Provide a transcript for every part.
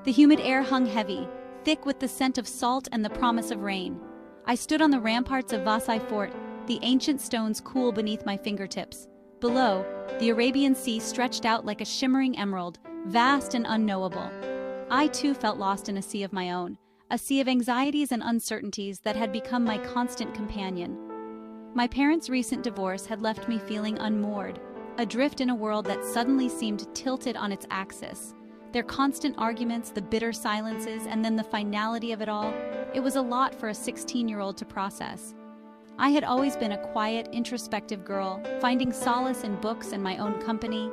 The humid air hung heavy, thick with the scent of salt and the promise of rain. I stood on the ramparts of Vasai Fort, the ancient stones cool beneath my fingertips. Below, the Arabian Sea stretched out like a shimmering emerald, vast and unknowable. I too felt lost in a sea of my own, a sea of anxieties and uncertainties that had become my constant companion. My parents' recent divorce had left me feeling unmoored, adrift in a world that suddenly seemed tilted on its axis. Their constant arguments, the bitter silences, and then the finality of it all, it was a lot for a 16-year-old to process. I had always been a quiet, introspective girl, finding solace in books and my own company,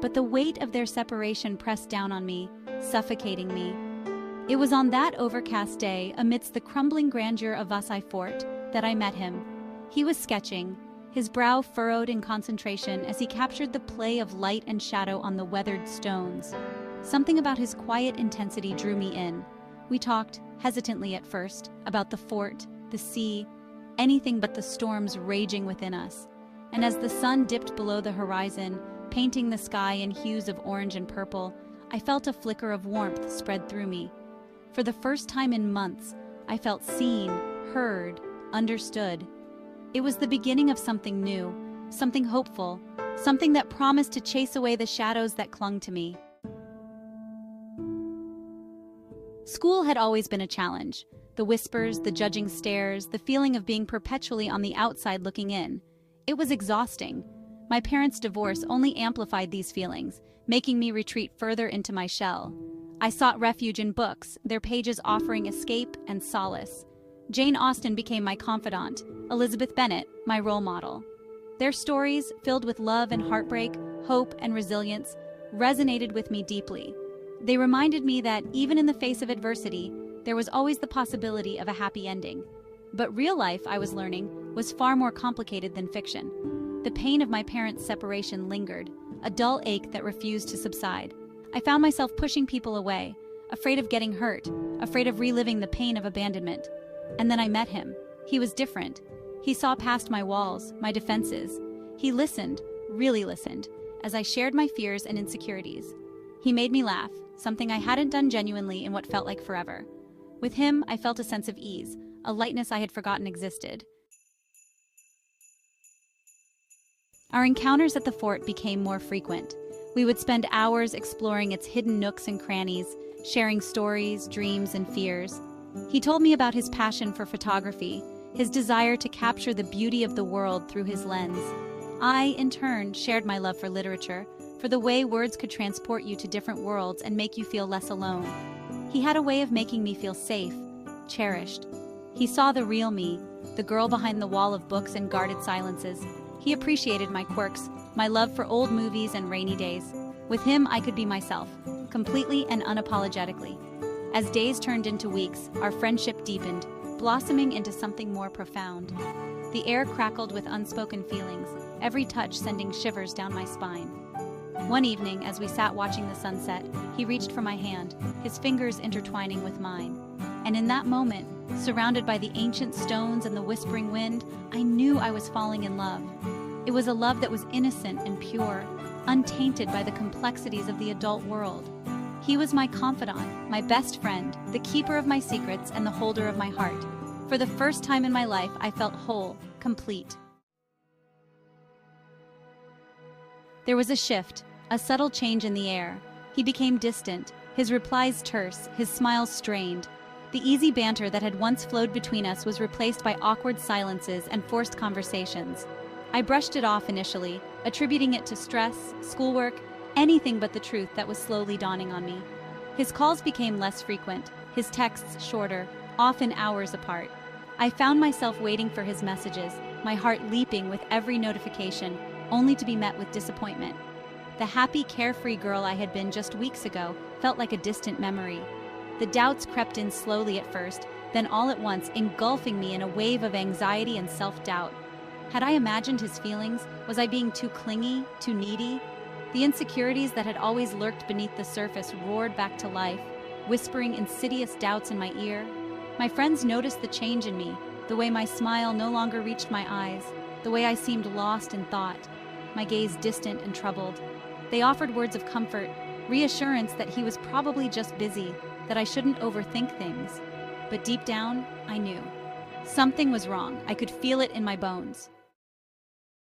but the weight of their separation pressed down on me, suffocating me. It was on that overcast day, amidst the crumbling grandeur of Vasai Fort, that I met him. He was sketching, his brow furrowed in concentration as he captured the play of light and shadow on the weathered stones. Something about his quiet intensity drew me in. We talked, hesitantly at first, about the fort, the sea, anything but the storms raging within us. And as the sun dipped below the horizon, painting the sky in hues of orange and purple, I felt a flicker of warmth spread through me. For the first time in months, I felt seen, heard, understood. It was the beginning of something new, something hopeful, something that promised to chase away the shadows that clung to me. School had always been a challenge. The whispers, the judging stares, the feeling of being perpetually on the outside looking in. It was exhausting. My parents' divorce only amplified these feelings, making me retreat further into my shell. I sought refuge in books, their pages offering escape and solace. Jane Austen became my confidant, Elizabeth Bennet, my role model. Their stories, filled with love and heartbreak, hope and resilience, resonated with me deeply. They reminded me that, even in the face of adversity, there was always the possibility of a happy ending. But real life, I was learning, was far more complicated than fiction. The pain of my parents' separation lingered, a dull ache that refused to subside. I found myself pushing people away, afraid of getting hurt, afraid of reliving the pain of abandonment. And then I met him. He was different. He saw past my walls, my defenses. He listened, really listened, as I shared my fears and insecurities. He made me laugh, something I hadn't done genuinely in what felt like forever. With him, I felt a sense of ease, a lightness I had forgotten existed. Our encounters at the fort became more frequent. We would spend hours exploring its hidden nooks and crannies, sharing stories, dreams, and fears. He told me about his passion for photography, his desire to capture the beauty of the world through his lens. I, in turn, shared my love for literature, for the way words could transport you to different worlds and make you feel less alone. He had a way of making me feel safe, cherished. He saw the real me, the girl behind the wall of books and guarded silences. He appreciated my quirks, my love for old movies and rainy days. With him, I could be myself, completely and unapologetically. As days turned into weeks, our friendship deepened, blossoming into something more profound. The air crackled with unspoken feelings, every touch sending shivers down my spine. One evening, as we sat watching the sunset, he reached for my hand, his fingers intertwining with mine. And in that moment, surrounded by the ancient stones and the whispering wind, I knew I was falling in love. It was a love that was innocent and pure, untainted by the complexities of the adult world. He was my confidant, my best friend, the keeper of my secrets and the holder of my heart. For the first time in my life, I felt whole, complete. There was a shift, a subtle change in the air. He became distant, his replies terse, his smiles strained. The easy banter that had once flowed between us was replaced by awkward silences and forced conversations. I brushed it off initially, attributing it to stress, schoolwork, anything but the truth that was slowly dawning on me. His calls became less frequent, his texts shorter, often hours apart. I found myself waiting for his messages, my heart leaping with every notification, only to be met with disappointment. The happy, carefree girl I had been just weeks ago felt like a distant memory. The doubts crept in slowly at first, then all at once engulfing me in a wave of anxiety and self-doubt. Had I imagined his feelings? Was I being too clingy, too needy? The insecurities that had always lurked beneath the surface roared back to life, whispering insidious doubts in my ear. My friends noticed the change in me, the way my smile no longer reached my eyes, the way I seemed lost in thought, my gaze distant and troubled. They offered words of comfort, reassurance that he was probably just busy, that I shouldn't overthink things. But deep down, I knew. Something was wrong. I could feel it in my bones.